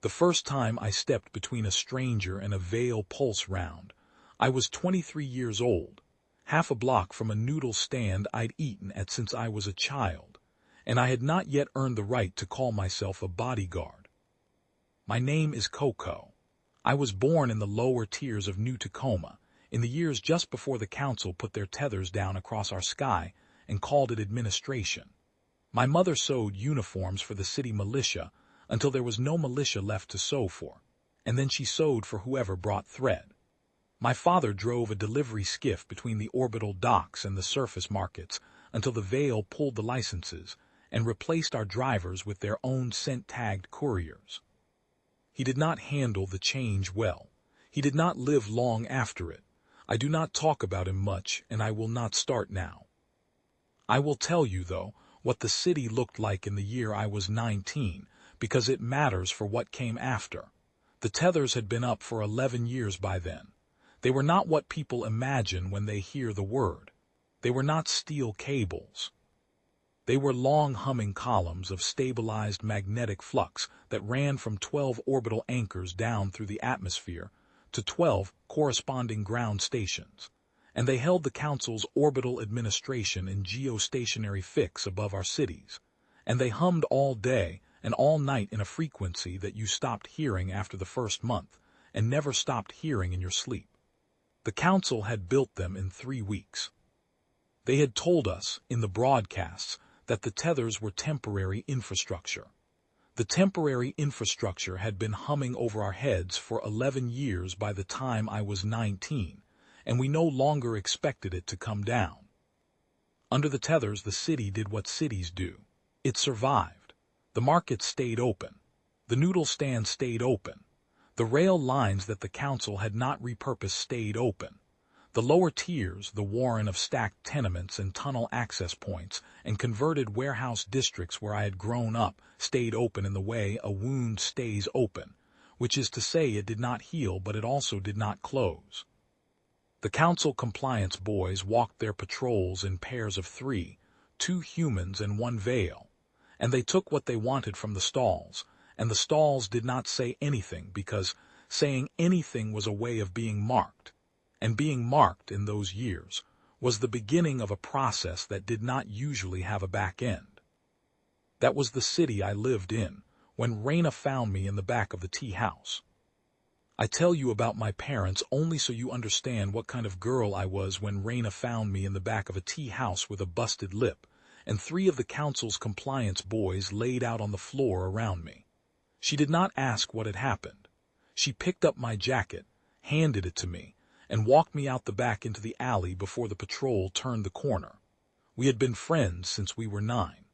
The first time I stepped between a stranger and a Vehl pulse round, I was 23 years old, half a block from a noodle stand I'd eaten at since I was a child, and I had not yet earned the right to call myself a bodyguard. My name is Coco. I was born in the lower tiers of New Tacoma, in the years just before the council put their tethers down across our sky and called it administration. My mother sewed uniforms for the city militia until there was no militia left to sew for, and then she sewed for whoever brought thread. My father drove a delivery skiff between the orbital docks and the surface markets until the Vehl pulled the licenses and replaced our drivers with their own scent-tagged couriers. He did not handle the change well. He did not live long after it. I do not talk about him much, and I will not start now. I will tell you, though, what the city looked like in the year I was 19, because it matters for what came after. The tethers had been up for 11 years by then. They were not what people imagine when they hear the word. They were not steel cables. They were long humming columns of stabilized magnetic flux that ran from 12 orbital anchors down through the atmosphere to 12 corresponding ground stations, and they held the council's orbital administration in geostationary fix above our cities, and they hummed all day and all night in a frequency that you stopped hearing after the first month and never stopped hearing in your sleep. The council had built them in 3 weeks. They had told us, in the broadcasts, that the tethers were temporary infrastructure. The temporary infrastructure had been humming over our heads for 11 years by the time I was 19, and we no longer expected it to come down. Under the tethers, the city did what cities do. It survived. The markets stayed open. The noodle stand stayed open. The rail lines that the council had not repurposed stayed open. The lower tiers, the warren of stacked tenements and tunnel access points and converted warehouse districts where I had grown up, stayed open in the way a wound stays open, which is to say it did not heal, but it also did not close. The council compliance boys walked their patrols in pairs of 3, 2 humans and 1 Vehl, and they took what they wanted from the stalls, and the stalls did not say anything because saying anything was a way of being marked. And being marked in those years was the beginning of a process that did not usually have a back end. That was the city I lived in when Raina found me in the back of the tea house. I tell you about my parents only so you understand what kind of girl I was when Raina found me in the back of a tea house with a busted lip, and 3 of the council's compliance boys laid out on the floor around me. She did not ask what had happened. She picked up my jacket, handed it to me, and walked me out the back into the alley before the patrol turned the corner. We had been friends since we were 9.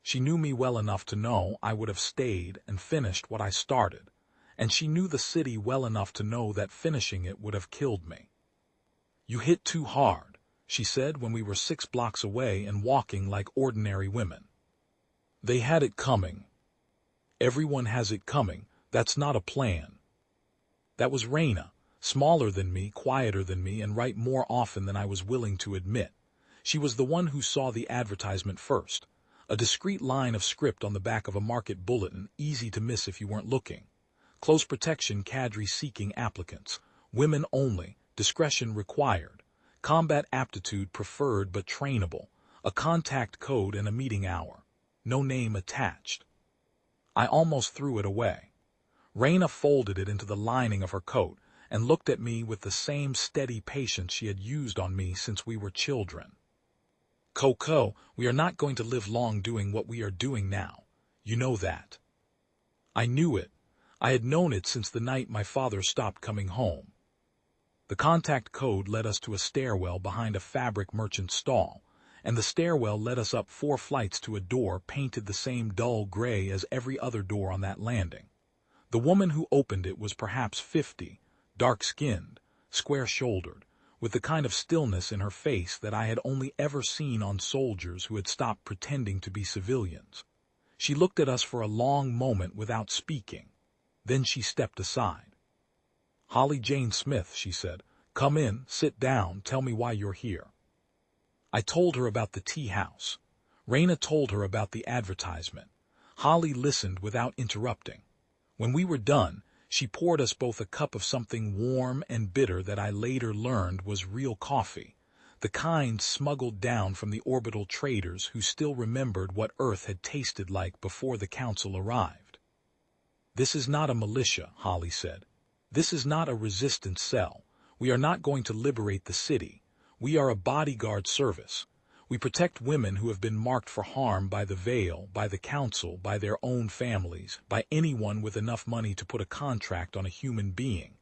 She knew me well enough to know I would have stayed and finished what I started, and she knew the city well enough to know that finishing it would have killed me. "You hit too hard," she said when we were 6 blocks away and walking like ordinary women. They had it coming. Everyone has it coming. That's not a plan. That was Raina. Smaller than me, quieter than me, and right more often than I was willing to admit. She was the one who saw the advertisement first. A discreet line of script on the back of a market bulletin, easy to miss if you weren't looking. Close protection cadre seeking applicants. Women only. Discretion required. Combat aptitude preferred but trainable. A contact code and a meeting hour. No name attached. I almost threw it away. Raina folded it into the lining of her coat and looked at me with the same steady patience she had used on me since we were children. "Coco, we are not going to live long doing what we are doing now. You know that." I knew it. I had known it since the night my father stopped coming home. The contact code led us to a stairwell behind a fabric merchant stall, and the stairwell led us up 4 flights to a door painted the same dull gray as every other door on that landing. The woman who opened it was perhaps 50, dark-skinned, square-shouldered, with the kind of stillness in her face that I had only ever seen on soldiers who had stopped pretending to be civilians. She looked at us for a long moment without speaking. Then she stepped aside. "Holly Jane Smith," she said, "come in, sit down, tell me why you're here." I told her about the tea house. Raina told her about the advertisement. Holly listened without interrupting. When we were done, she poured us both a cup of something warm and bitter that I later learned was real coffee, the kind smuggled down from the orbital traders who still remembered what Earth had tasted like before the Council arrived. "This is not a militia," Holly said. "This is not a resistance cell. We are not going to liberate the city. We are a bodyguard service. We protect women who have been marked for harm by the Vehl, by the Council, by their own families, by anyone with enough money to put a contract on a human being.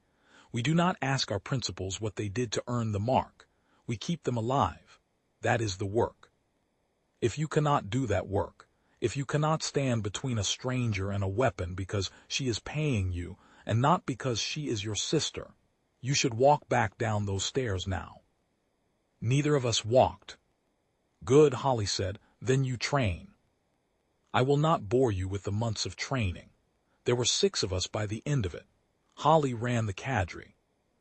We do not ask our principals what they did to earn the mark. We keep them alive. That is the work. If you cannot do that work, if you cannot stand between a stranger and a weapon because she is paying you and not because she is your sister, you should walk back down those stairs now." Neither of us walked. "Good," Holly said, "then you train." I will not bore you with the months of training. There were 6 of us by the end of it. Holly ran the cadre.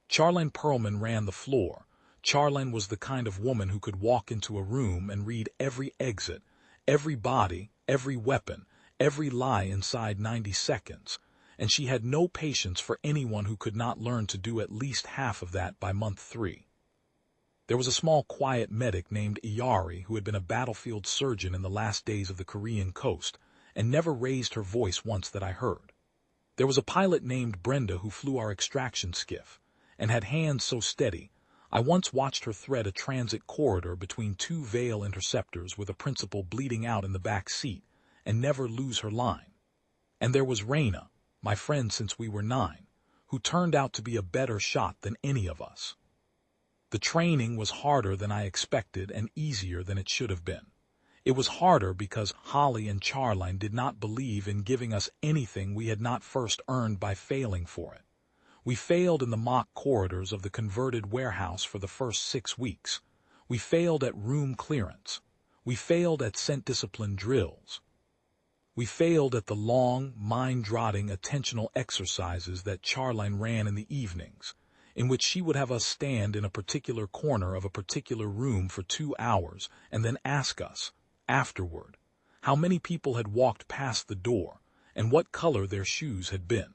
Charlene Perlman ran the floor. Charlene was the kind of woman who could walk into a room and read every exit, every body, every weapon, every lie inside 90 seconds, and she had no patience for anyone who could not learn to do at least half of that by month 3. There was a small quiet medic named Iyari who had been a battlefield surgeon in the last days of the Korean coast and never raised her voice once that I heard. There was a pilot named Brenda who flew our extraction skiff and had hands so steady I once watched her thread a transit corridor between 2 Vehl interceptors with a principal bleeding out in the back seat and never lose her line. And there was Raina, my friend since we were 9, who turned out to be a better shot than any of us. The training was harder than I expected and easier than it should have been. It was harder because Holly and Charlene did not believe in giving us anything we had not first earned by failing for it. We failed in the mock corridors of the converted warehouse for the first 6 weeks. We failed at room clearance. We failed at scent discipline drills. We failed at the long, mind-drotting attentional exercises that Charlene ran in the evenings, in which she would have us stand in a particular corner of a particular room for 2 hours and then ask us, afterward, how many people had walked past the door and what color their shoes had been.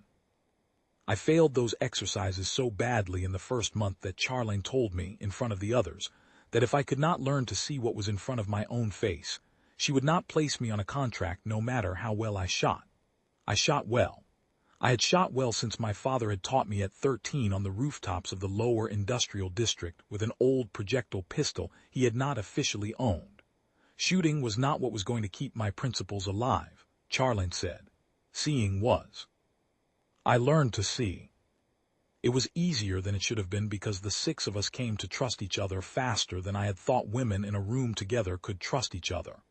I failed those exercises so badly in the first month that Charlene told me, in front of the others, that if I could not learn to see what was in front of my own face, she would not place me on a contract no matter how well I shot. I shot well. I had shot well since my father had taught me at 13 on the rooftops of the lower industrial district with an old projectile pistol he had not officially owned. Shooting was not what was going to keep my principals alive, Charlene said. Seeing was. I learned to see. It was easier than it should have been because the 6 of us came to trust each other faster than I had thought women in a room together could trust each other.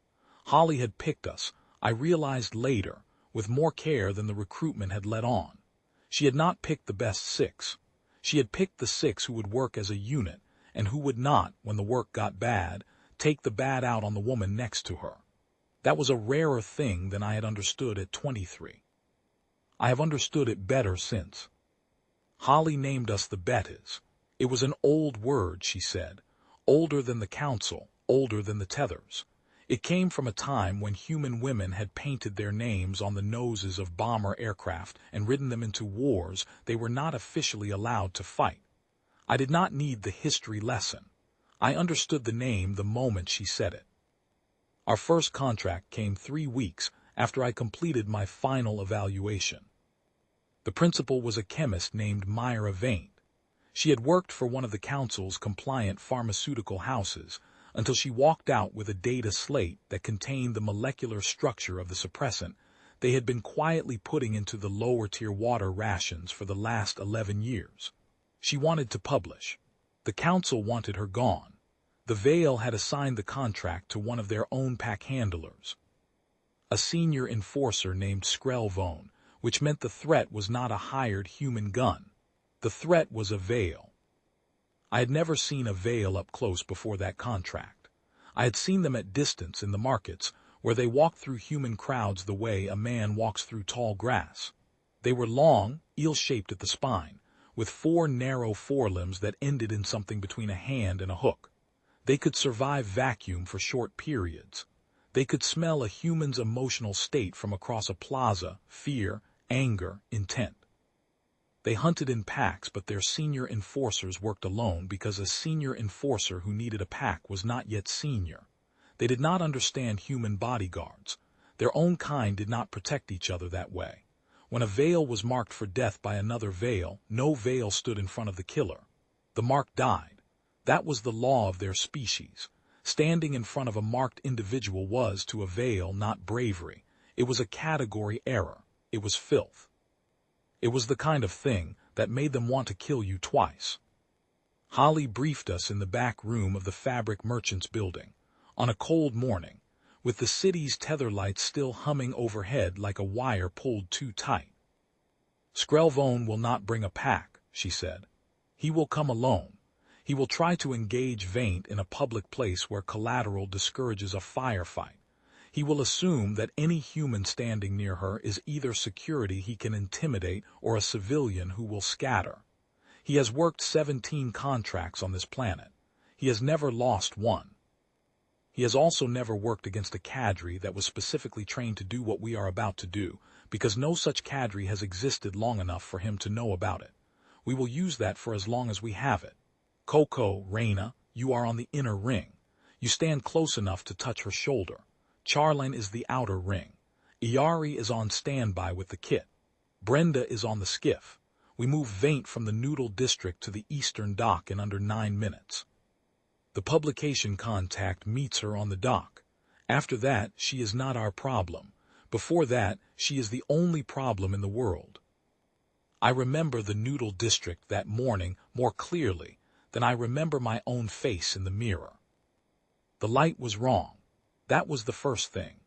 Holly had picked us, I realized later, with more care than the recruitment had let on. She had not picked the best 6. She had picked the 6 who would work as a unit and who would not, when the work got bad, take the bad out on the woman next to her. That was a rarer thing than I had understood at 23. I have understood it better since. Holly named us the Betas. It was an old word, she said, older than the Council, older than the Tethers. It came from a time when human women had painted their names on the noses of bomber aircraft and ridden them into wars they were not officially allowed to fight. I did not need the history lesson. I understood the name the moment she said it. Our first contract came 3 weeks after I completed my final evaluation. The principal was a chemist named Myra Vehl. She had worked for one of the Council's compliant pharmaceutical houses until she walked out with a data slate that contained the molecular structure of the suppressant they had been quietly putting into the lower-tier water rations for the last 11 years. She wanted to publish. The Council wanted her gone. The Vehl had assigned the contract to one of their own pack handlers, a senior enforcer named Skrelvone, which meant the threat was not a hired human gun. The threat was a Vehl. I had never seen a Vehl up close before that contract. I had seen them at distance in the markets, where they walked through human crowds the way a man walks through tall grass. They were long, eel-shaped at the spine, with 4 narrow forelimbs that ended in something between a hand and a hook. They could survive vacuum for short periods. They could smell a human's emotional state from across a plaza, fear, anger, intent. They hunted in packs, but their senior enforcers worked alone because a senior enforcer who needed a pack was not yet senior. They did not understand human bodyguards. Their own kind did not protect each other that way. When a Vehl was marked for death by another Vehl, no Vehl stood in front of the killer. The mark died. That was the law of their species. Standing in front of a marked individual was, to a Vehl, not bravery. It was a category error. It was filth. It was the kind of thing that made them want to kill you twice. Holly briefed us in the back room of the fabric merchant's building, on a cold morning, with the city's tether lights still humming overhead like a wire pulled too tight. "Skrelvone will not bring a pack," she said. "He will come alone. He will try to engage Vehl in a public place where collateral discourages a firefight. He will assume that any human standing near her is either security he can intimidate or a civilian who will scatter. He has worked 17 contracts on this planet. He has never lost one. He has also never worked against a cadre that was specifically trained to do what we are about to do, because no such cadre has existed long enough for him to know about it. We will use that for as long as we have it. Coco, Reina, you are on the inner ring. You stand close enough to touch her shoulder. Charlene is the outer ring. Iari is on standby with the kit. Brenda is on the skiff. We move Vehl from the Noodle District to the Eastern Dock in under 9 minutes. The publication contact meets her on the dock. After that, she is not our problem. Before that, she is the only problem in the world. I remember the Noodle District that morning more clearly than I remember my own face in the mirror. The light was wrong. That was the first thing.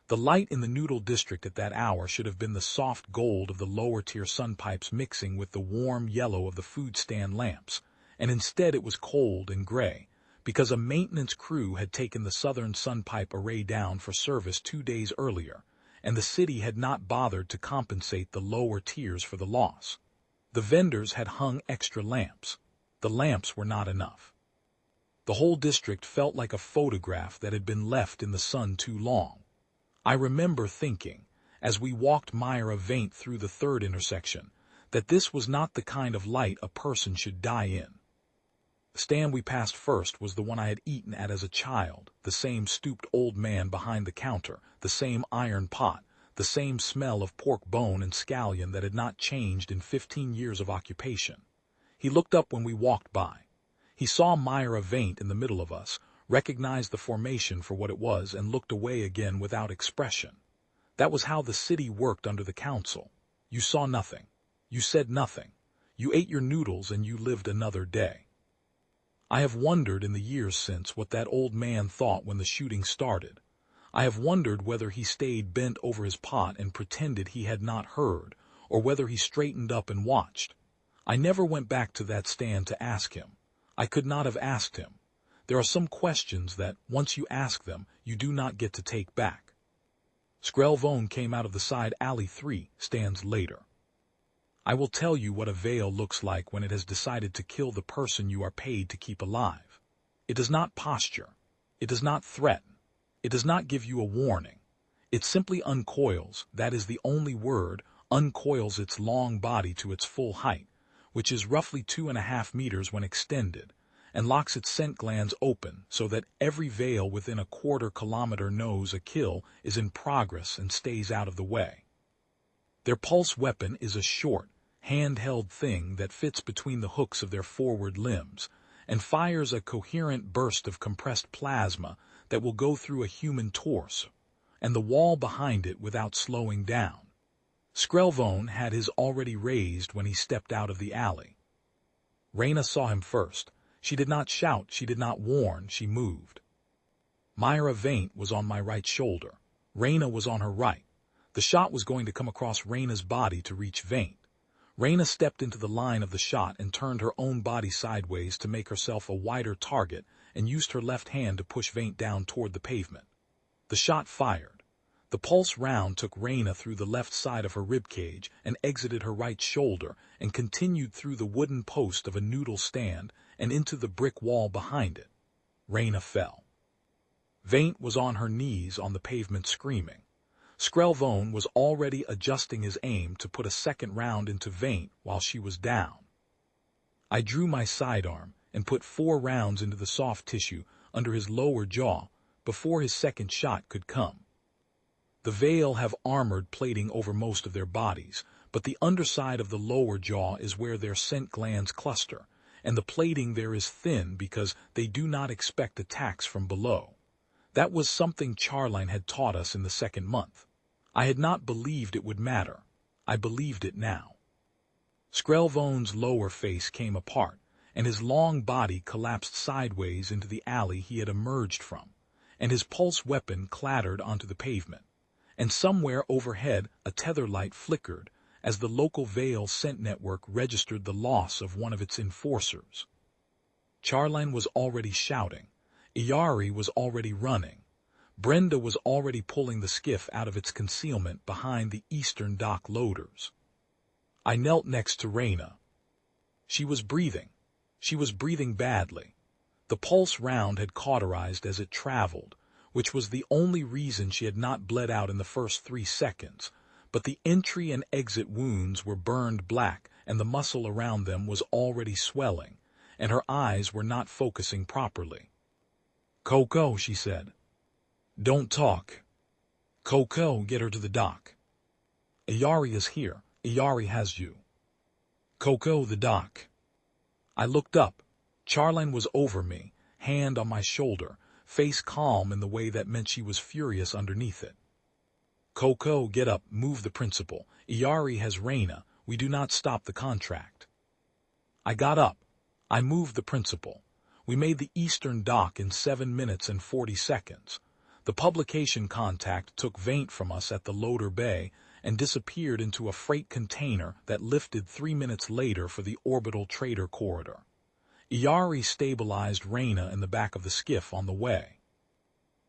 The light in the Noodle District at that hour should have been the soft gold of the lower-tier sunpipes mixing with the warm yellow of the food stand lamps, and instead it was cold and gray, because a maintenance crew had taken the southern sunpipe array down for service 2 days earlier, and the city had not bothered to compensate the lower tiers for the loss. The vendors had hung extra lamps. The lamps were not enough. The whole district felt like a photograph that had been left in the sun too long. I remember thinking, as we walked Myra Vehl through the third intersection, that this was not the kind of light a person should die in. The stand we passed first was the one I had eaten at as a child, the same stooped old man behind the counter, the same iron pot, the same smell of pork bone and scallion that had not changed in 15 years of occupation. He looked up when we walked by. He saw Myra Vehl in the middle of us, recognized the formation for what it was, and looked away again without expression. That was how the city worked under the council. You saw nothing. You said nothing. You ate your noodles and you lived another day. I have wondered in the years since what that old man thought when the shooting started. I have wondered whether he stayed bent over his pot and pretended he had not heard, or whether he straightened up and watched. I never went back to that stand to ask him. I could not have asked him. There are some questions that, once you ask them, you do not get to take back. Skrelvone came out of the side alley 3 stands later. I will tell you what a Vehl looks like when it has decided to kill the person you are paid to keep alive. It does not posture. It does not threaten. It does not give you a warning. It simply uncoils, that is the only word, uncoils its long body to its full height, which is roughly 2.5 meters when extended, and locks its scent glands open so that every Vehl within a quarter-kilometer knows a kill is in progress and stays out of the way. Their pulse weapon is a short, hand-held thing that fits between the hooks of their forward limbs and fires a coherent burst of compressed plasma that will go through a human torso and the wall behind it without slowing down. Skrelvone had his already raised when he stepped out of the alley. Reina saw him first. She did not shout, she did not warn, she moved. Myra Vehl was on my right shoulder. Reina was on her right. The shot was going to come across Reina's body to reach Vehl. Reina stepped into the line of the shot and turned her own body sideways to make herself a wider target and used her left hand to push Vehl down toward the pavement. The shot fired. The pulse round took Reina through the left side of her ribcage and exited her right shoulder and continued through the wooden post of a noodle stand and into the brick wall behind it. Reina fell. Vehl was on her knees on the pavement screaming. Skrelvone was already adjusting his aim to put a second round into Vehl while she was down. I drew my sidearm and put 4 rounds into the soft tissue under his lower jaw before his second shot could come. The Vehl have armored plating over most of their bodies, but the underside of the lower jaw is where their scent glands cluster, and the plating there is thin because they do not expect attacks from below. That was something Charline had taught us in the second month. I had not believed it would matter. I believed it now. Skrelvone's lower face came apart, and his long body collapsed sideways into the alley he had emerged from, and his pulse weapon clattered onto the pavement. And somewhere overhead a tether light flickered as the local Vehl scent network registered the loss of one of its enforcers. Charline was already shouting. Iyari was already running. Brenda was already pulling the skiff out of its concealment behind the eastern dock loaders. I knelt next to Raina. She was breathing. She was breathing badly. The pulse round had cauterized as it traveled, which was the only reason she had not bled out in the first 3 seconds, but the entry and exit wounds were burned black and the muscle around them was already swelling, and her eyes were not focusing properly. "Coco," she said. "Don't talk. Coco, get her to the dock. Iyari is here. Iyari has you. Coco, the dock." I looked up. Charline was over me, hand on my shoulder, face calm in the way that meant she was furious underneath it. "Coco, get up, move the principal. Iyari has Raina. We do not stop the contract." I got up. I moved the principal. We made the eastern dock in 7 minutes and 40 seconds. The publication contact took Vehl from us at the loader bay and disappeared into a freight container that lifted 3 minutes later for the orbital trader corridor. Iyari stabilized Raina in the back of the skiff on the way.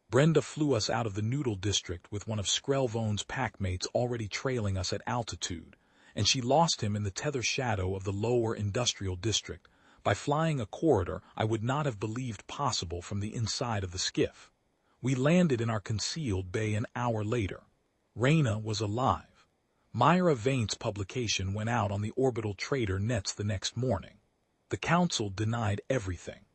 Brenda flew us out of the Noodle District with one of Skrelvone's packmates already trailing us at altitude, and she lost him in the tether shadow of the lower industrial district by flying a corridor I would not have believed possible from the inside of the skiff. We landed in our concealed bay an hour later. Raina was alive. Myra Vaint's publication went out on the orbital trader nets the next morning. The council denied everything.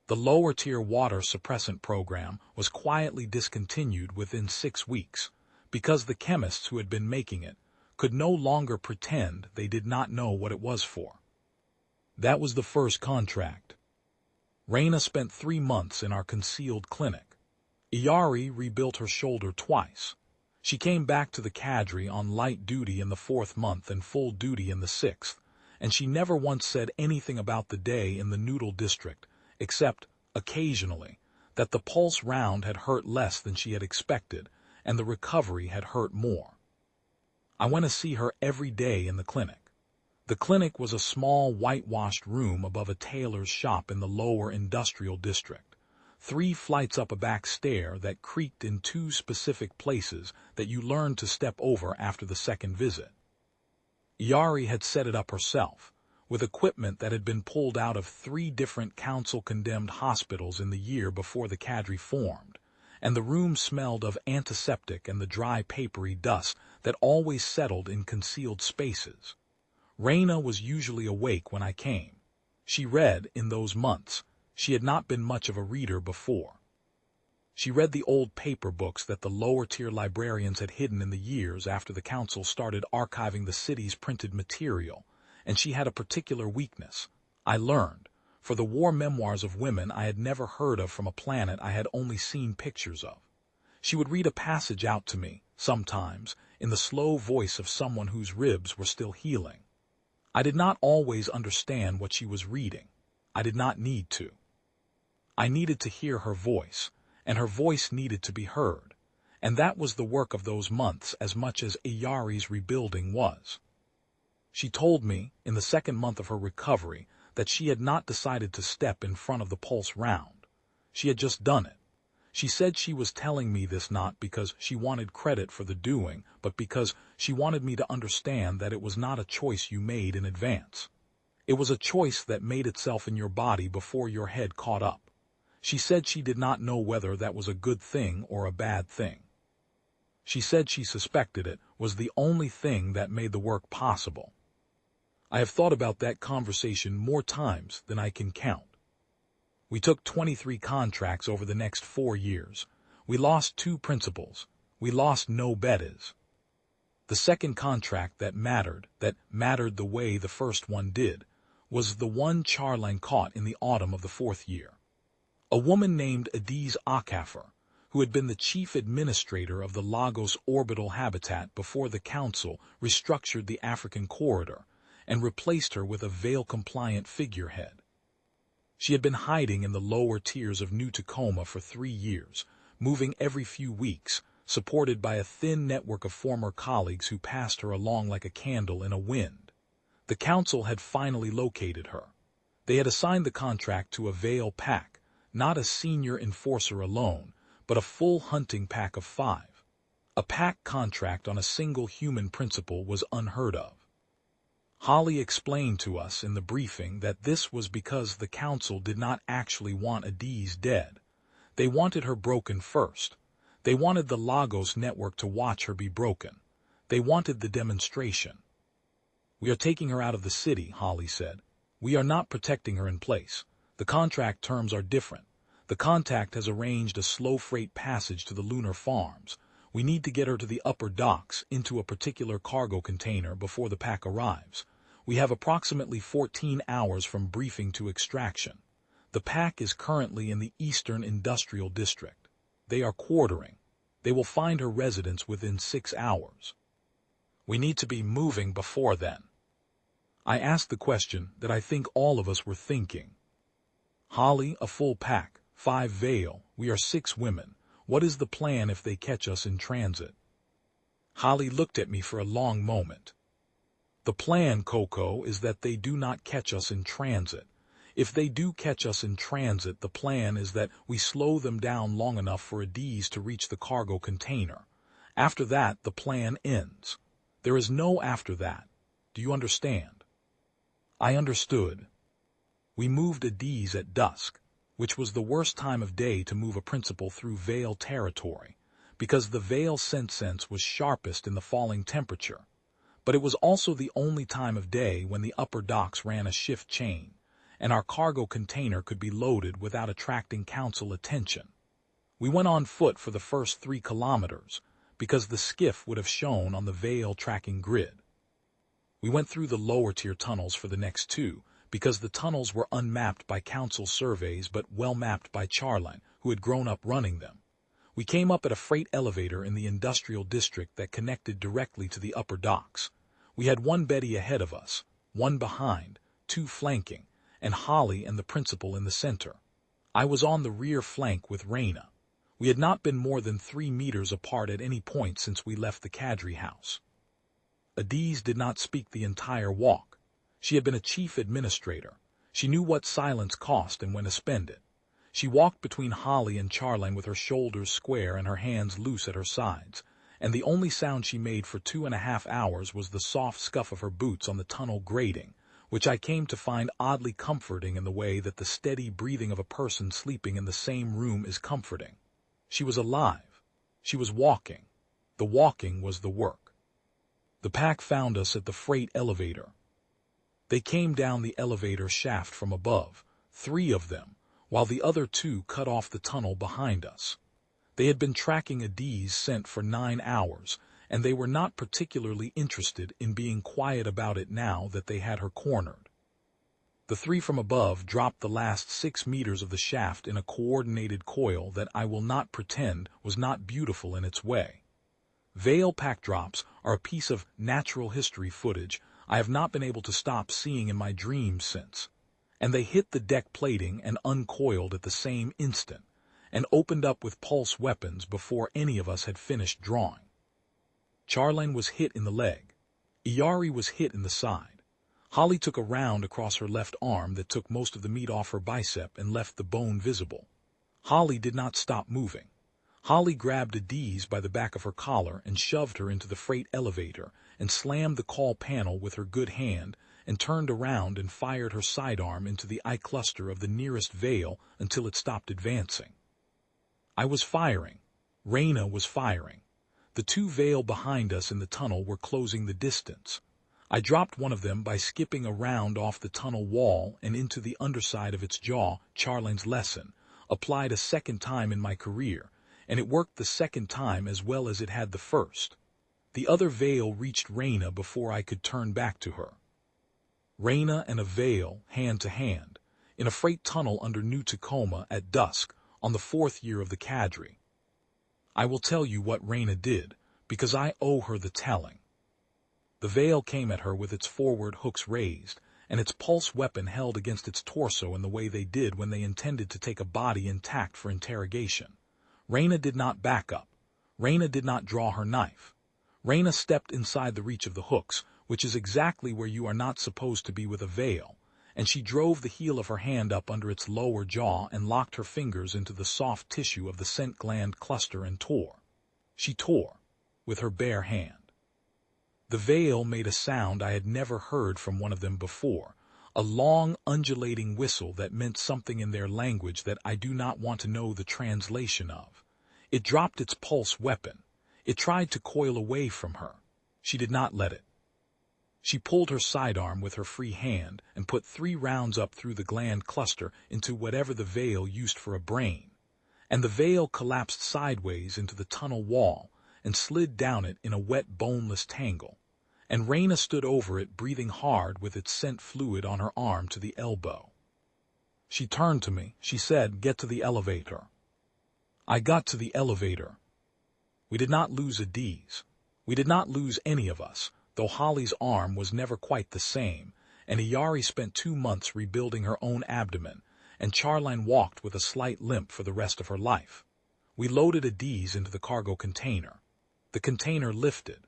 The lower-tier water suppressant program was quietly discontinued within 6 weeks, because the chemists who had been making it could no longer pretend they did not know what it was for. That was the first contract. Raina spent 3 months in our concealed clinic. Iyari rebuilt her shoulder twice. She came back to the cadre on light duty in the 4th month and full duty in the 6th, and she never once said anything about the day in the Noodle District, except, occasionally, that the pulse round had hurt less than she had expected, and the recovery had hurt more. I went to see her every day in the clinic. The clinic was a small whitewashed room above a tailor's shop in the lower industrial district. 3 flights up a back stair that creaked in 2 specific places that you learned to step over after the second visit. Iyari had set it up herself, with equipment that had been pulled out of 3 different council-condemned hospitals in the year before the cadre formed, and the room smelled of antiseptic and the dry papery dust that always settled in concealed spaces. Raina was usually awake when I came. She read in those months. She had not been much of a reader before. She read the old paper books that the lower-tier librarians had hidden in the years after the council started archiving the city's printed material, and she had a particular weakness, I learned, for the war memoirs of women I had never heard of from a planet I had only seen pictures of. She would read a passage out to me, sometimes, in the slow voice of someone whose ribs were still healing. I did not always understand what she was reading. I did not need to. I needed to hear her voice, and her voice needed to be heard, and that was the work of those months as much as Iyari's rebuilding was. She told me, in the 2nd month of her recovery, that she had not decided to step in front of the pulse round. She had just done it. She said she was telling me this not because she wanted credit for the doing, but because she wanted me to understand that it was not a choice you made in advance. It was a choice that made itself in your body before your head caught up. She said she did not know whether that was a good thing or a bad thing. She said she suspected it was the only thing that made the work possible. I have thought about that conversation more times than I can count. We took 23 contracts over the next 4 years. We lost 2 principals. We lost no betas. The second contract that mattered the way the first one did, was the one Charlene caught in the autumn of the 4th year. A woman named Adiz Akafer, who had been the chief administrator of the Lagos orbital habitat before the council restructured the African corridor and replaced her with a Vehl-compliant figurehead. She had been hiding in the lower tiers of New Tacoma for 3 years, moving every few weeks, supported by a thin network of former colleagues who passed her along like a candle in a wind. The council had finally located her. They had assigned the contract to a Vehl pack, not a senior enforcer alone, but a full hunting pack of 5. A pack contract on a single human principal was unheard of. Holly explained to us in the briefing that this was because the council did not actually want Adiz dead. They wanted her broken first. They wanted the Lagos network to watch her be broken. They wanted the demonstration. "We are taking her out of the city," Holly said. "We are not protecting her in place. The contract terms are different. The contact has arranged a slow freight passage to the lunar farms. We need to get her to the upper docks into a particular cargo container before the pack arrives. We have approximately 14 hours from briefing to extraction. The pack is currently in the Eastern Industrial District. They are quartering. They will find her residence within 6 hours. We need to be moving before then." I asked the question that I think all of us were thinking. "Holly, a full pack, 5 Vehl, we are 6 women. What is the plan if they catch us in transit?" Holly looked at me for a long moment. "The plan, Coco, is that they do not catch us in transit. If they do catch us in transit, the plan is that we slow them down long enough for Adiz to reach the cargo container. After that, the plan ends. There is no after that. Do you understand?" I understood. We moved Adiz at dusk, which was the worst time of day to move a principal through Vehl territory, because the Vehl scent sense was sharpest in the falling temperature. But it was also the only time of day when the upper docks ran a shift chain, and our cargo container could be loaded without attracting council attention. We went on foot for the first 3 kilometers, because the skiff would have shown on the Vehl tracking grid. We went through the lower-tier tunnels for the next 2, because the tunnels were unmapped by council surveys but well-mapped by Charlene, who had grown up running them. We came up at a freight elevator in the industrial district that connected directly to the upper docks. We had 1 Betty ahead of us, 1 behind, 2 flanking, and Holly and the principal in the center. I was on the rear flank with Raina. We had not been more than 3 meters apart at any point since we left the cadre house. Adiz did not speak the entire walk. She had been a chief administrator. She knew what silence cost and when to spend it. She walked between Holly and Charlene with her shoulders square and her hands loose at her sides, and the only sound she made for 2.5 hours was the soft scuff of her boots on the tunnel grating, which I came to find oddly comforting in the way that the steady breathing of a person sleeping in the same room is comforting. She was alive. She was walking. The walking was the work. The pack found us at the freight elevator. They came down the elevator shaft from above, 3 of them, while the other 2 cut off the tunnel behind us. They had been tracking Adiz's scent for 9 hours, and they were not particularly interested in being quiet about it now that they had her cornered. The 3 from above dropped the last 6 meters of the shaft in a coordinated coil that I will not pretend was not beautiful in its way. Vehl pack drops are a piece of natural history footage I have not been able to stop seeing in my dreams since, and they hit the deck plating and uncoiled at the same instant, and opened up with pulse weapons before any of us had finished drawing. Charlene was hit in the leg. Iyari was hit in the side. Holly took a round across her left arm that took most of the meat off her bicep and left the bone visible. Holly did not stop moving. Holly grabbed Adiz by the back of her collar and shoved her into the freight elevator and slammed the call panel with her good hand and turned around and fired her sidearm into the eye cluster of the nearest Vehl until it stopped advancing. I was firing. Raina was firing. The two Vehl behind us in the tunnel were closing the distance. I dropped one of them by skipping around off the tunnel wall and into the underside of its jaw. Charline's lesson, applied a second time in my career, and it worked the second time as well as it had the first. The other Vehl reached Raina before I could turn back to her. Raina and a Vehl, hand to hand, in a freight tunnel under New Tacoma at dusk, on the 4th year of the cadre. I will tell you what Raina did, because I owe her the telling. The Vehl came at her with its forward hooks raised, and its pulse weapon held against its torso in the way they did when they intended to take a body intact for interrogation. Raina did not back up. Raina did not draw her knife. Raina stepped inside the reach of the hooks, which is exactly where you are not supposed to be with a Vehl, and she drove the heel of her hand up under its lower jaw and locked her fingers into the soft tissue of the scent gland cluster and tore. She tore, with her bare hand. The Vehl made a sound I had never heard from one of them before, a long, undulating whistle that meant something in their language that I do not want to know the translation of. It dropped its pulse weapon. It tried to coil away from her. She did not let it. She pulled her sidearm with her free hand and put 3 rounds up through the gland cluster into whatever the Vehl used for a brain, and the Vehl collapsed sideways into the tunnel wall and slid down it in a wet, boneless tangle, and Raina stood over it breathing hard with its scent fluid on her arm to the elbow. She turned to me. She said, "Get to the elevator." I got to the elevator. We did not lose a D's. We did not lose any of us, though Holly's arm was never quite the same, and Iyari spent 2 months rebuilding her own abdomen, and Charline walked with a slight limp for the rest of her life. We loaded a D's into the cargo container. The container lifted.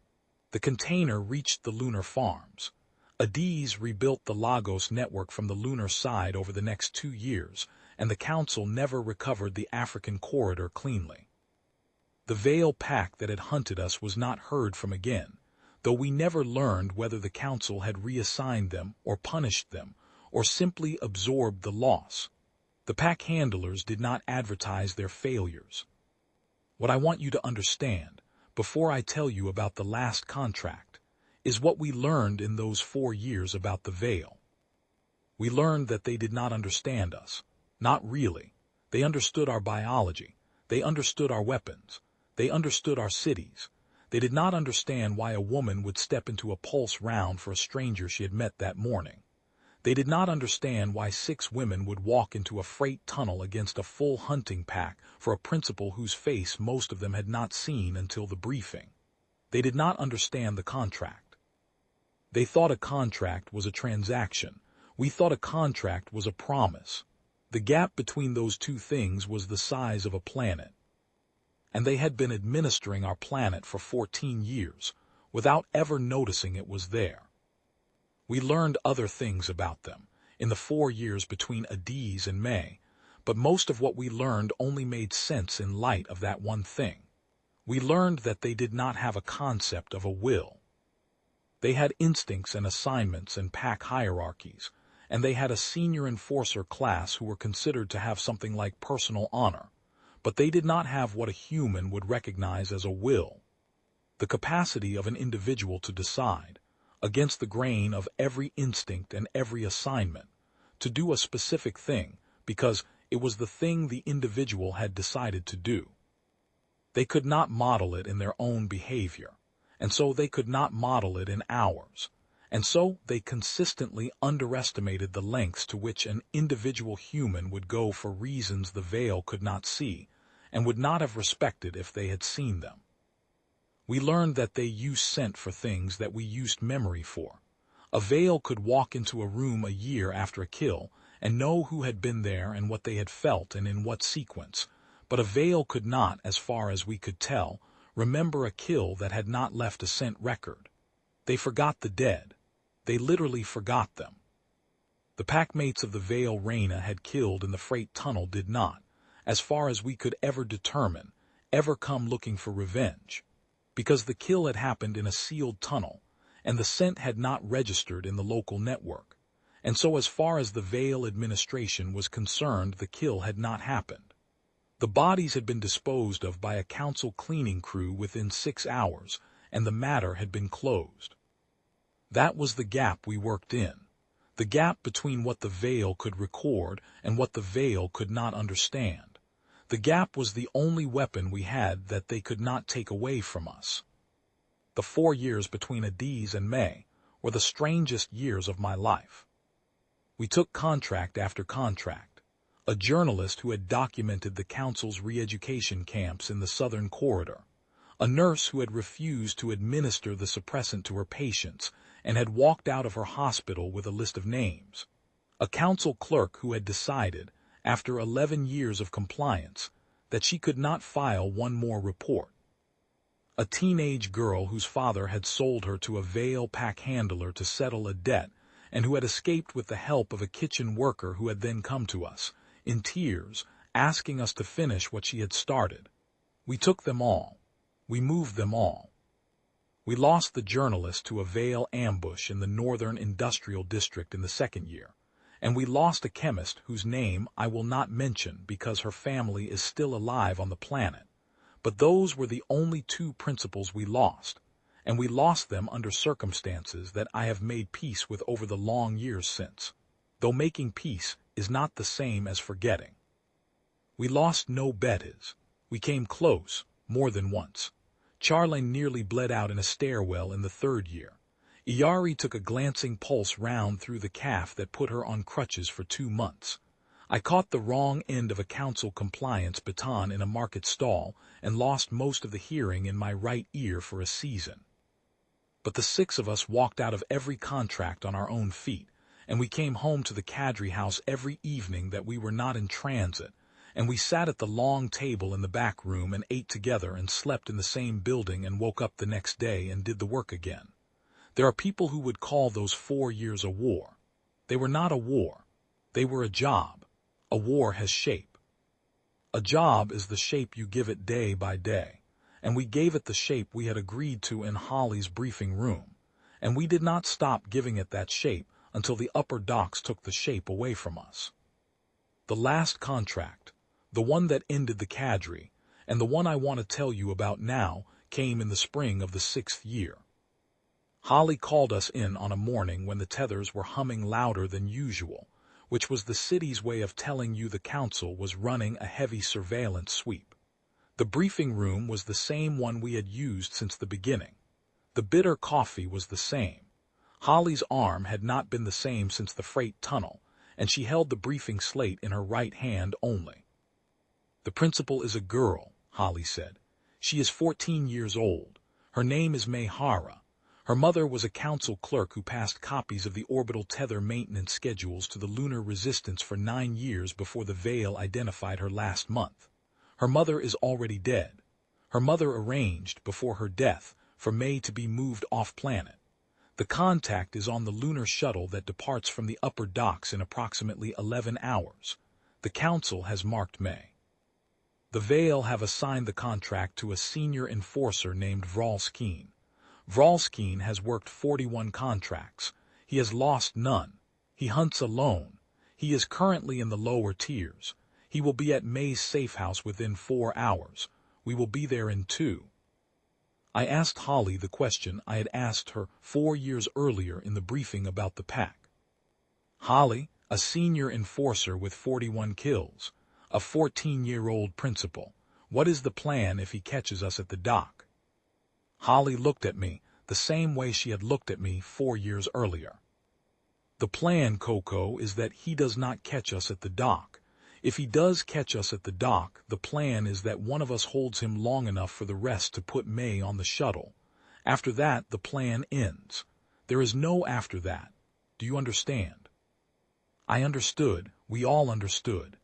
The container reached the lunar farms. A D's rebuilt the Lagos network from the lunar side over the next 2 years, and the Council never recovered the African corridor cleanly. The Vehl pack that had hunted us was not heard from again, though we never learned whether the Council had reassigned them or punished them, or simply absorbed the loss. The pack handlers did not advertise their failures. What I want you to understand, before I tell you about the last contract, is what we learned in those 4 years about the Vehl. We learned that they did not understand us. Not really. They understood our biology. They understood our weapons. They understood our cities. They did not understand why a woman would step into a pulse round for a stranger she had met that morning. They did not understand why 6 women would walk into a freight tunnel against a full hunting pack for a principal whose face most of them had not seen until the briefing. They did not understand the contract. They thought a contract was a transaction. We thought a contract was a promise. The gap between those 2 things was the size of a planet. And they had been administering our planet for 14 years, without ever noticing it was there. We learned other things about them in the 4 years between Adiz and May, but most of what we learned only made sense in light of that one thing. We learned that they did not have a concept of a will. They had instincts and assignments and pack hierarchies, and they had a senior enforcer class who were considered to have something like personal honor, but they did not have what a human would recognize as a will, the capacity of an individual to decide, against the grain of every instinct and every assignment, to do a specific thing because it was the thing the individual had decided to do. They could not model it in their own behavior, and so they could not model it in ours, and so they consistently underestimated the lengths to which an individual human would go for reasons the Vehl could not see and would not have respected if they had seen them. We learned that they used scent for things that we used memory for. A Vehl could walk into a room a year after a kill and know who had been there and what they had felt and in what sequence, but a Vehl could not, as far as we could tell, remember a kill that had not left a scent record. They forgot the dead. They literally forgot them. The packmates of the Vehl Raina had killed in the freight tunnel did not, as far as we could ever determine, ever come looking for revenge, because the kill had happened in a sealed tunnel, and the scent had not registered in the local network, and so as far as the Vehl administration was concerned the kill had not happened. The bodies had been disposed of by a council cleaning crew within 6 hours, and the matter had been closed. That was the gap we worked in. The gap between what the Veil could record and what the Veil could not understand. The gap was the only weapon we had that they could not take away from us. The 4 years between Adiz and May were the strangest years of my life. We took contract after contract. A journalist who had documented the council's re-education camps in the Southern Corridor. A nurse who had refused to administer the suppressant to her patients and had walked out of her hospital with a list of names. A council clerk who had decided, after 11 years of compliance, that she could not file one more report. A teenage girl whose father had sold her to a Veil pack handler to settle a debt and who had escaped with the help of a kitchen worker who had then come to us, in tears, asking us to finish what she had started. We took them all. We moved them all. We lost the journalist to a Veil ambush in the Northern Industrial District in the second year, and we lost a chemist whose name I will not mention because her family is still alive on the planet. But those were the only 2 principals we lost, and we lost them under circumstances that I have made peace with over the long years since, though making peace is not the same as forgetting. We lost no Bettis. We came close, more than once. Charlene nearly bled out in a stairwell in the 3rd year. Iyari took a glancing pulse round through the calf that put her on crutches for 2 months. I caught the wrong end of a council compliance baton in a market stall and lost most of the hearing in my right ear for a season. But the 6 of us walked out of every contract on our own feet, and we came home to the cadre house every evening that we were not in transit, and we sat at the long table in the back room and ate together and slept in the same building and woke up the next day and did the work again. There are people who would call those 4 years a war. They were not a war. They were a job. A war has shape. A job is the shape you give it day by day, and we gave it the shape we had agreed to in Holly's briefing room, and we did not stop giving it that shape until the upper docks took the shape away from us. The last contract, the one that ended the cadre, and the one I want to tell you about now, came in the spring of the 6th year. Holly called us in on a morning when the tethers were humming louder than usual, which was the city's way of telling you the council was running a heavy surveillance sweep. The briefing room was the same one we had used since the beginning. The bitter coffee was the same. Holly's arm had not been the same since the freight tunnel, and she held the briefing slate in her right hand only. The principal is a girl, Holly said. She is 14 years old. Her name is Mayhara. Her mother was a council clerk who passed copies of the orbital tether maintenance schedules to the lunar resistance for 9 years before the Veil identified her last month. Her mother is already dead. Her mother arranged, before her death, for May to be moved off-planet. The contact is on the lunar shuttle that departs from the upper docks in approximately 11 hours. The council has marked May. The Veil have assigned the contract to a senior enforcer named Vehl. Vehl has worked 41 contracts. He has lost none. He hunts alone. He is currently in the lower tiers. He will be at May's safe house within 4 hours. We will be there in 2. I asked Holly the question I had asked her 4 years earlier in the briefing about the pack. Holly, a senior enforcer with 41 kills, a 14-year-old principal, what is the plan if he catches us at the dock? Holly looked at me the same way she had looked at me 4 years earlier. The plan, Coco, is that he does not catch us at the dock. If he does catch us at the dock, the plan is that one of us holds him long enough for the rest to put May on the shuttle. After that, the plan ends. There is no after that. Do you understand? I understood. We all understood.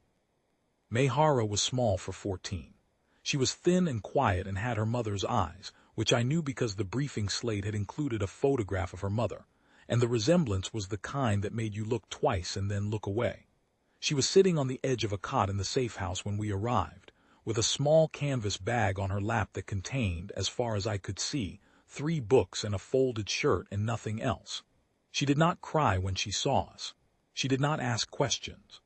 Mayhara was small for 14. She was thin and quiet and had her mother's eyes, which I knew because the briefing slate had included a photograph of her mother, and the resemblance was the kind that made you look twice and then look away. She was sitting on the edge of a cot in the safe house when we arrived, with a small canvas bag on her lap that contained, as far as I could see, 3 books and a folded shirt and nothing else. She did not cry when she saw us. She did not ask questions.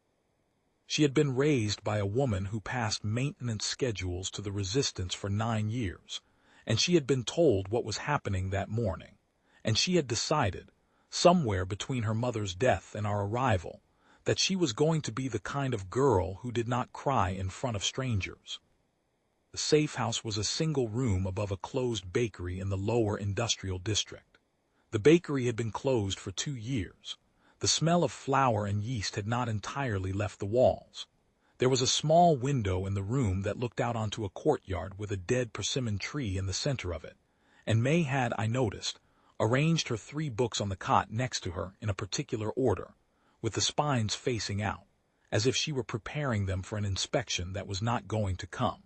She had been raised by a woman who passed maintenance schedules to the resistance for 9 years, and she had been told what was happening that morning, and she had decided, somewhere between her mother's death and our arrival, that she was going to be the kind of girl who did not cry in front of strangers. The safe house was a single room above a closed bakery in the lower industrial district. The bakery had been closed for 2 years. The smell of flour and yeast had not entirely left the walls. There was a small window in the room that looked out onto a courtyard with a dead persimmon tree in the center of it, and May had, I noticed, arranged her 3 books on the cot next to her in a particular order, with the spines facing out, as if she were preparing them for an inspection that was not going to come.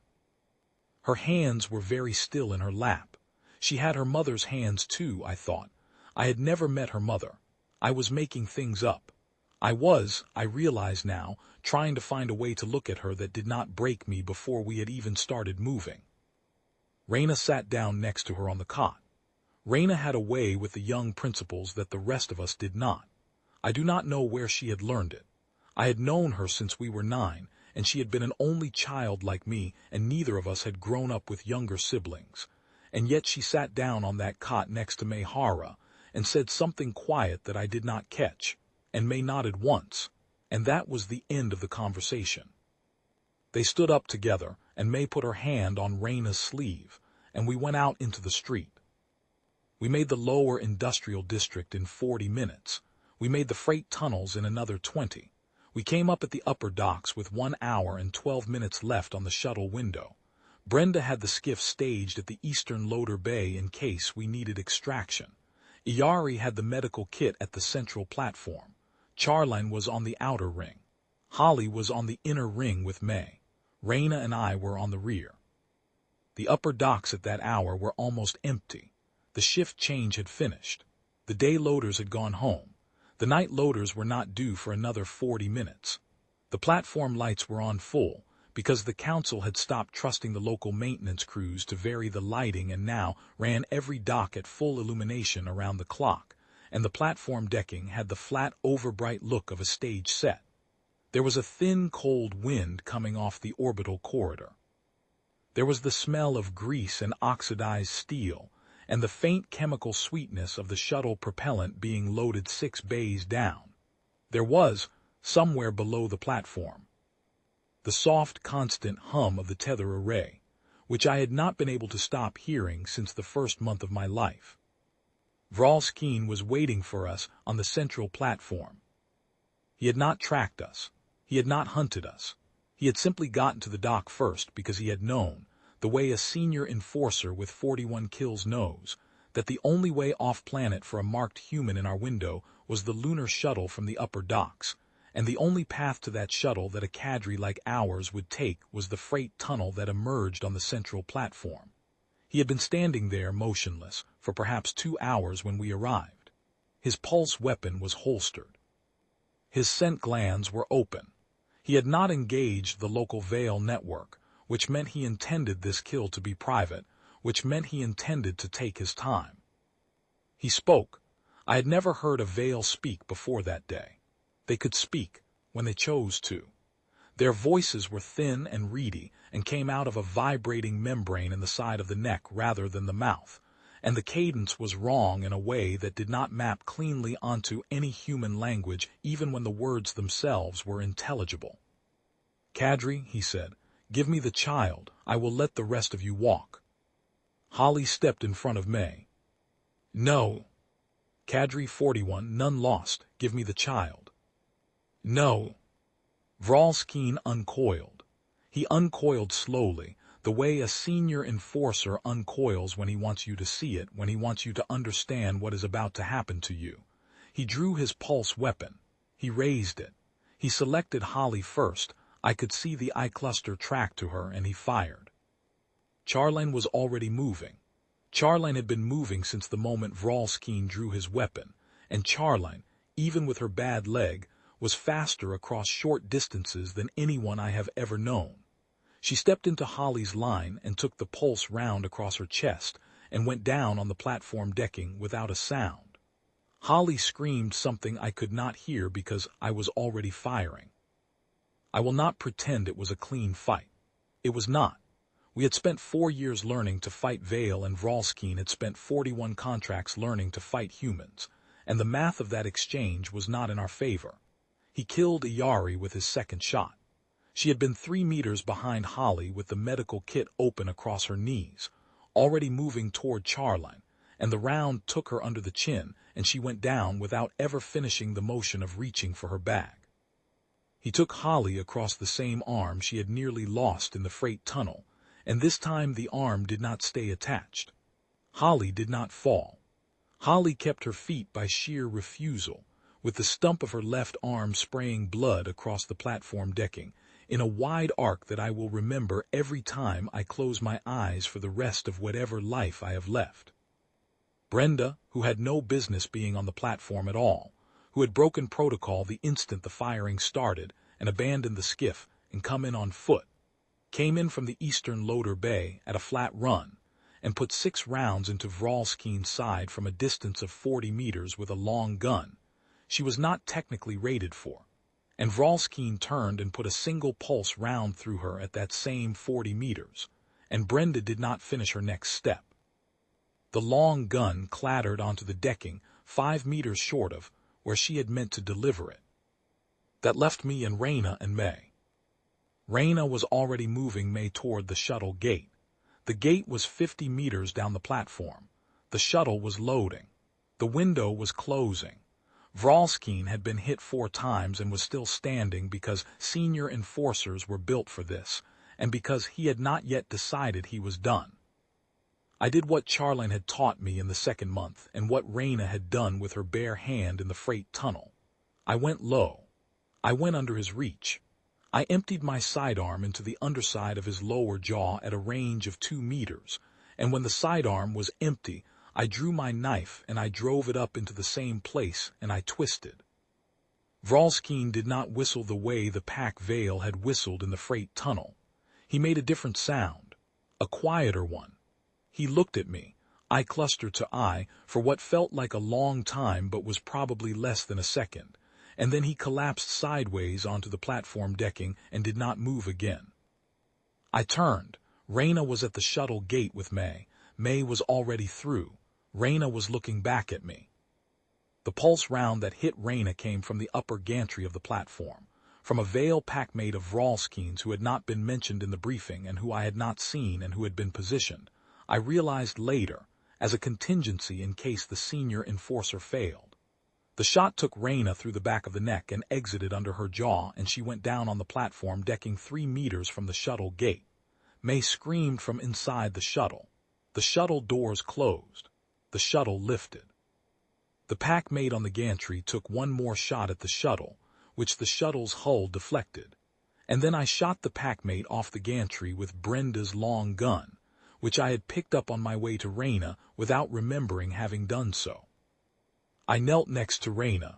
Her hands were very still in her lap. She had her mother's hands too, I thought. I had never met her mother. I was making things up. I realized now, trying to find a way to look at her that did not break me before we had even started moving. Raina sat down next to her on the cot. Raina had a way with the young principals that the rest of us did not. I do not know where she had learned it. I had known her since we were 9, and she had been an only child like me, and neither of us had grown up with younger siblings. And yet she sat down on that cot next to Mayhara, and said something quiet that I did not catch, and May nodded once, and that was the end of the conversation. They stood up together, and May put her hand on Raina's sleeve, and we went out into the street. We made the lower industrial district in 40 minutes. We made the freight tunnels in another 20. We came up at the upper docks with 1 hour and 12 minutes left on the shuttle window. Brenda had the skiff staged at the eastern loader bay in case we needed extraction. Iyari had the medical kit at the central platform. Charline was on the outer ring. Holly was on the inner ring with May. Raina and I were on the rear. The upper docks at that hour were almost empty. The shift change had finished. The day loaders had gone home. The night loaders were not due for another 40 minutes. The platform lights were on full, because the council had stopped trusting the local maintenance crews to vary the lighting and now ran every dock at full illumination around the clock, and the platform decking had the flat, overbright look of a stage set. There was a thin, cold wind coming off the orbital corridor. There was the smell of grease and oxidized steel, and the faint chemical sweetness of the shuttle propellant being loaded 6 bays down. There was, somewhere below the platform, the soft, constant hum of the tether array, which I had not been able to stop hearing since the first month of my life. Vralskeen was waiting for us on the central platform. He had not tracked us. He had not hunted us. He had simply gotten to the dock first because he had known, the way a senior enforcer with 41 kills knows, that the only way off-planet for a marked human in our window was the lunar shuttle from the upper docks, and the only path to that shuttle that a cadre like ours would take was the freight tunnel that emerged on the central platform. He had been standing there motionless for perhaps 2 hours when we arrived. His pulse weapon was holstered. His scent glands were open. He had not engaged the local Vehl network, which meant he intended this kill to be private, which meant he intended to take his time. He spoke. I had never heard a Vehl speak before that day. They could speak when they chose to. Their voices were thin and reedy and came out of a vibrating membrane in the side of the neck rather than the mouth, and the cadence was wrong in a way that did not map cleanly onto any human language even when the words themselves were intelligible. "Cadre," he said, "give me the child. I will let the rest of you walk." Holly stepped in front of May. "No." "Cadre 41, none lost. Give me the child." "No." Vralskeen uncoiled. He uncoiled slowly, the way a senior enforcer uncoils when he wants you to see it, when he wants you to understand what is about to happen to you. He drew his pulse weapon. He raised it. He selected Holly first. I could see the eye cluster track to her, and he fired. Charline was already moving. Charline had been moving since the moment Vralskeen drew his weapon, and Charline, even with her bad leg, was faster across short distances than anyone I have ever known. She stepped into Holly's line and took the pulse round across her chest and went down on the platform decking without a sound. Holly screamed something I could not hear because I was already firing. I will not pretend it was a clean fight. It was not. We had spent 4 years learning to fight Vehl, and Vralskine had spent 41 contracts learning to fight humans, and the math of that exchange was not in our favor. He killed Iyari with his second shot. She had been 3 meters behind Holly with the medical kit open across her knees, already moving toward Charline, and the round took her under the chin, and she went down without ever finishing the motion of reaching for her bag. He took Holly across the same arm she had nearly lost in the freight tunnel, and this time the arm did not stay attached. Holly did not fall. Holly kept her feet by sheer refusal, with the stump of her left arm spraying blood across the platform decking, in a wide arc that I will remember every time I close my eyes for the rest of whatever life I have left. Brenda, who had no business being on the platform at all, who had broken protocol the instant the firing started and abandoned the skiff and come in on foot, came in from the eastern loader bay at a flat run and put 6 rounds into Vralskine's side from a distance of 40 meters with a long gun she was not technically rated for, and Vralskine turned and put a single pulse round through her at that same 40 meters, and Brenda did not finish her next step. The long gun clattered onto the decking 5 meters short of where she had meant to deliver it. That left me and Raina and May. Raina was already moving May toward the shuttle gate. The gate was 50 meters down the platform. The shuttle was loading. The window was closing. Vralskine had been hit 4 times and was still standing because senior enforcers were built for this, and because he had not yet decided he was done. I did what Charline had taught me in the 2nd month and what Raina had done with her bare hand in the freight tunnel. I went low. I went under his reach. I emptied my sidearm into the underside of his lower jaw at a range of 2 meters, and when the sidearm was empty, I drew my knife and I drove it up into the same place and I twisted. Vralskine did not whistle the way the pack Vehl had whistled in the freight tunnel. He made a different sound, a quieter one. He looked at me, eye clustered to eye, for what felt like a long time but was probably less than a second, and then he collapsed sideways onto the platform decking and did not move again. I turned. Raina was at the shuttle gate with May. May was already through. Raina was looking back at me. The pulse round that hit Raina came from the upper gantry of the platform, from a Vehl packmate of Vralskine's who had not been mentioned in the briefing and who I had not seen and who had been positioned, I realized later, as a contingency in case the senior enforcer failed. The shot took Raina through the back of the neck and exited under her jaw, and she went down on the platform decking 3 meters from the shuttle gate. May screamed from inside the shuttle. The shuttle doors closed. The shuttle lifted. The packmate on the gantry took one more shot at the shuttle, which the shuttle's hull deflected, and then I shot the packmate off the gantry with Brenda's long gun, which I had picked up on my way to Raina without remembering having done so. I knelt next to Raina.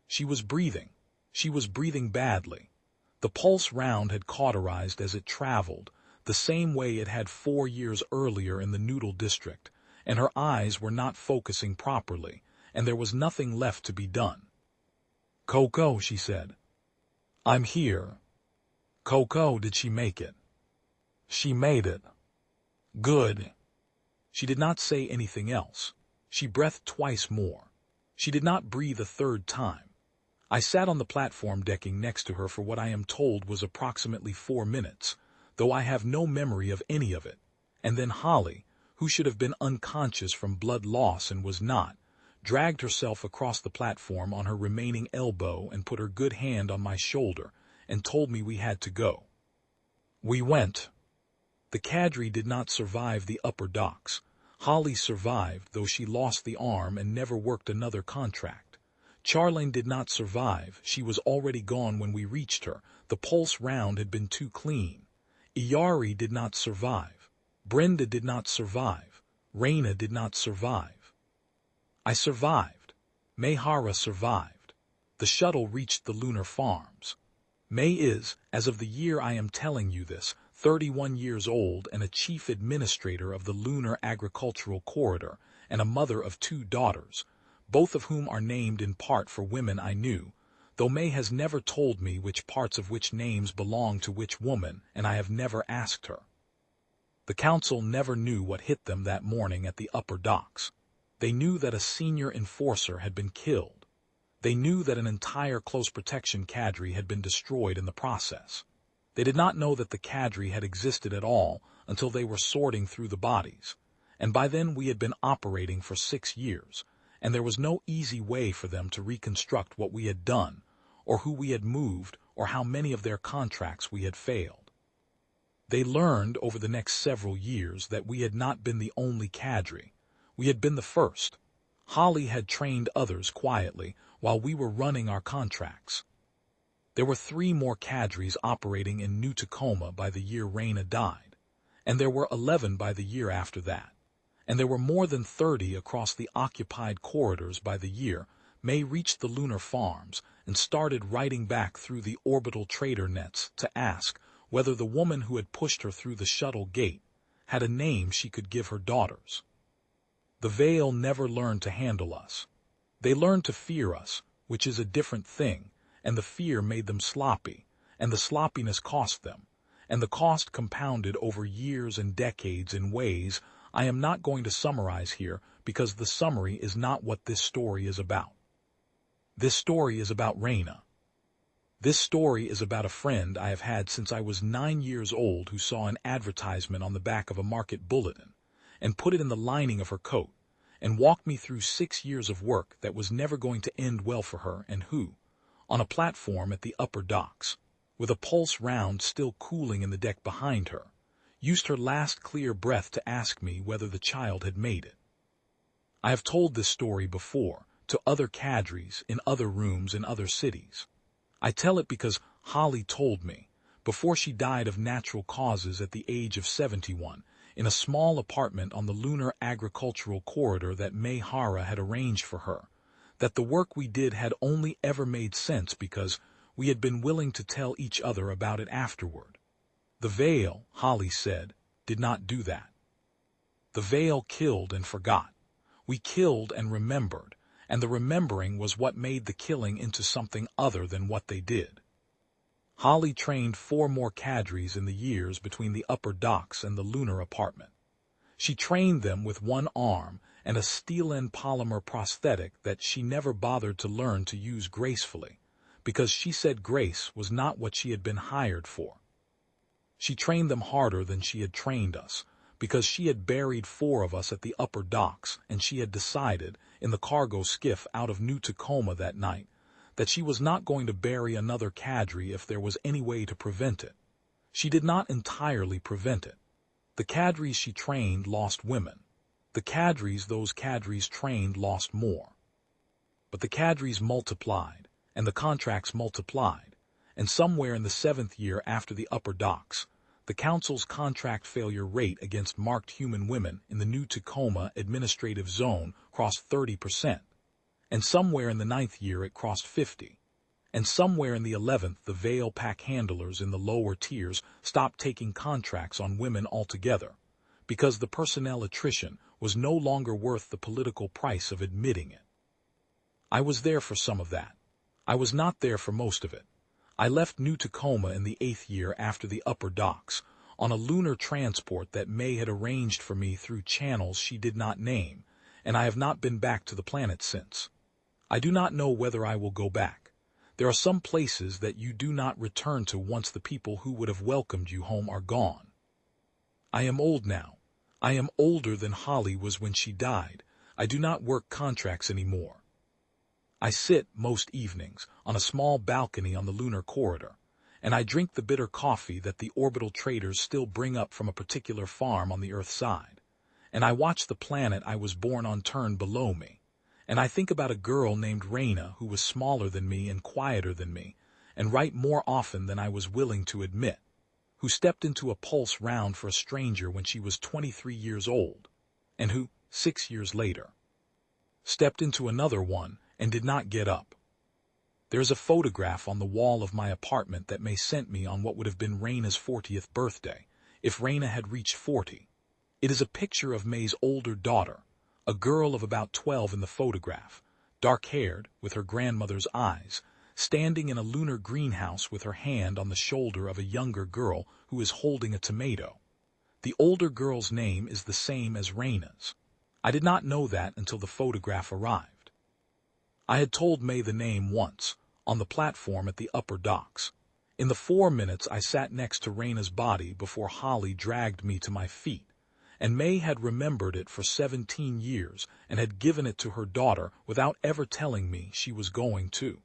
She was breathing. She was breathing badly. The pulse round had cauterized as it traveled, the same way it had 4 years earlier in the Noodle district, and her eyes were not focusing properly, and there was nothing left to be done. "Coco," she said. "I'm here." "Coco, did she make it?" "She made it." "Good." She did not say anything else. She breathed twice more. She did not breathe a 3rd time. I sat on the platform decking next to her for what I am told was approximately 4 minutes, though I have no memory of any of it, and then Holly, who should have been unconscious from blood loss and was not, dragged herself across the platform on her remaining elbow and put her good hand on my shoulder and told me we had to go. We went. The cadre did not survive the upper docks. Holly survived, though she lost the arm and never worked another contract. Charline did not survive. She was already gone when we reached her. The pulse round had been too clean. Iyari did not survive. Brenda did not survive. Raina did not survive. I survived. Mayhara survived. The shuttle reached the lunar farms. May is, as of the year I am telling you this, 31 years old and a chief administrator of the Lunar Agricultural Corridor and a mother of 2 daughters, both of whom are named in part for women I knew, though May has never told me which parts of which names belong to which woman, and I have never asked her. The council never knew what hit them that morning at the upper docks. They knew that a senior enforcer had been killed. They knew that an entire close protection cadre had been destroyed in the process. They did not know that the cadre had existed at all until they were sorting through the bodies, and by then we had been operating for 6 years, and there was no easy way for them to reconstruct what we had done, or who we had moved, or how many of their contracts we had failed. They learned over the next several years that we had not been the only cadre. We had been the first. Holly had trained others quietly while we were running our contracts. There were 3 more cadres operating in New Tacoma by the year Raina died, and there were 11 by the year after that, and there were more than 30 across the occupied corridors by the year May reached the lunar farms and started riding back through the orbital trader nets to ask whether the woman who had pushed her through the shuttle gate had a name she could give her daughters. The Vehl never learned to handle us. They learned to fear us, which is a different thing, and the fear made them sloppy, and the sloppiness cost them, and the cost compounded over years and decades in ways I am not going to summarize here because the summary is not what this story is about. This story is about Raina. This story is about a friend I have had since I was 9 years old who saw an advertisement on the back of a market bulletin and put it in the lining of her coat and walked me through 6 years of work that was never going to end well for her, and who, on a platform at the upper docks, with a pulse round still cooling in the deck behind her, used her last clear breath to ask me whether the child had made it. I have told this story before to other cadres in other rooms in other cities. I tell it because Holly told me, before she died of natural causes at the age of 71, in a small apartment on the lunar agricultural corridor that May Hara had arranged for her, that the work we did had only ever made sense because we had been willing to tell each other about it afterward. The Vehl, Holly said, did not do that. The Vehl killed and forgot. We killed and remembered, and the remembering was what made the killing into something other than what they did. Holly trained 4 more cadres in the years between the upper docks and the lunar apartment. She trained them with 1 arm and a steel-end polymer prosthetic that she never bothered to learn to use gracefully, because she said grace was not what she had been hired for. She trained them harder than she had trained us, because she had buried 4 of us at the upper docks, and she had decided, in the cargo skiff out of New Tacoma that night, that she was not going to bury another cadre if there was any way to prevent it. She did not entirely prevent it. The cadres she trained lost women. The cadres those cadres trained lost more. But the cadres multiplied, and the contracts multiplied, and somewhere in the 7th year after the upper docks, the Council's contract failure rate against marked human women in the New Tacoma administrative zone crossed 30%, and somewhere in the 9th year it crossed 50%, and somewhere in the 11th the Vehl pack handlers in the lower tiers stopped taking contracts on women altogether, because the personnel attrition was no longer worth the political price of admitting it. I was there for some of that. I was not there for most of it. I left New Tacoma in the 8th year after the upper docks, on a lunar transport that May had arranged for me through channels she did not name, and I have not been back to the planet since. I do not know whether I will go back. There are some places that you do not return to once the people who would have welcomed you home are gone. I am old now. I am older than Holly was when she died. I do not work contracts anymore. I sit, most evenings, on a small balcony on the lunar corridor, and I drink the bitter coffee that the orbital traders still bring up from a particular farm on the Earth side, and I watch the planet I was born on turn below me, and I think about a girl named Raina who was smaller than me and quieter than me, and write more often than I was willing to admit, who stepped into a pulse round for a stranger when she was 23 years old, and who, 6 years later, stepped into another one and did not get up. There is a photograph on the wall of my apartment that May sent me on what would have been Raina's 40th birthday, if Raina had reached 40. It is a picture of May's older daughter, a girl of about 12 in the photograph, dark-haired, with her grandmother's eyes, standing in a lunar greenhouse with her hand on the shoulder of a younger girl who is holding a tomato. The older girl's name is the same as Raina's. I did not know that until the photograph arrived. I had told May the name once, on the platform at the upper docks. In the 4 minutes I sat next to Raina's body before Holly dragged me to my feet, and May had remembered it for 17 years and had given it to her daughter without ever telling me she was going to.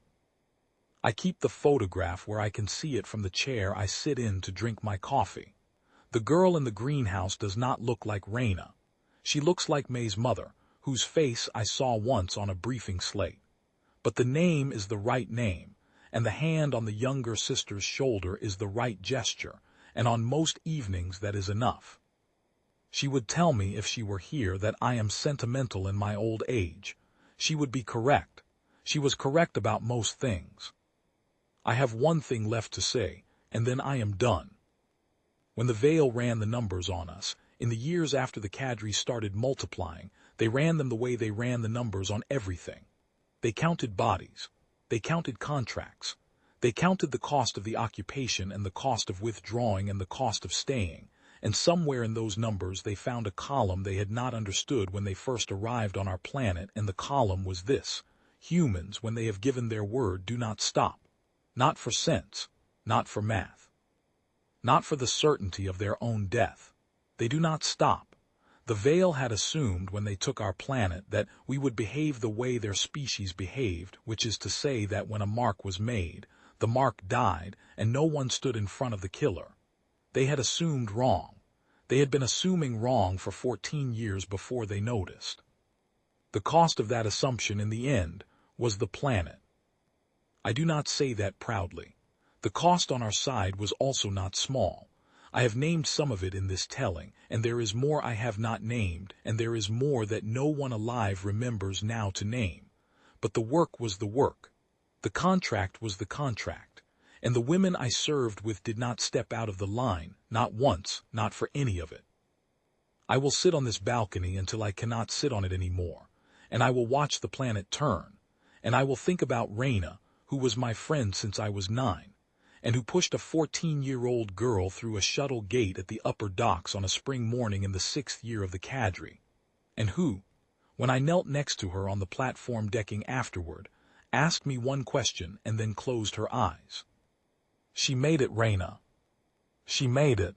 I keep the photograph where I can see it from the chair I sit in to drink my coffee. The girl in the greenhouse does not look like Raina. She looks like May's mother, whose face I saw once on a briefing slate. But the name is the right name, and the hand on the younger sister's shoulder is the right gesture, and on most evenings that is enough. She would tell me if she were here that I am sentimental in my old age. She would be correct. She was correct about most things. I have one thing left to say, and then I am done. When the Vehl ran the numbers on us, in the years after the cadre started multiplying, they ran them the way they ran the numbers on everything. They counted bodies. They counted contracts. They counted the cost of the occupation and the cost of withdrawing and the cost of staying, and somewhere in those numbers they found a column they had not understood when they first arrived on our planet, and the column was this: humans, when they have given their word, do not stop. Not for sense, not for math, not for the certainty of their own death. They do not stop. The Vehl had assumed when they took our planet that we would behave the way their species behaved, which is to say that when a mark was made, the mark died and no one stood in front of the killer. They had assumed wrong. They had been assuming wrong for 14 years before they noticed. The cost of that assumption in the end was the planet. I do not say that proudly. The cost on our side was also not small. I have named some of it in this telling, and there is more I have not named, and there is more that no one alive remembers now to name. But the work was the work. The contract was the contract. And the women I served with did not step out of the line, not once, not for any of it. I will sit on this balcony until I cannot sit on it any more, and I will watch the planet turn, and I will think about Raina, who was my friend since I was 9, and who pushed a 14-year-old girl through a shuttle gate at the upper docks on a spring morning in the 6th year of the cadre, and who, when I knelt next to her on the platform decking afterward, asked me one question and then closed her eyes. She made it, Raina. She made it.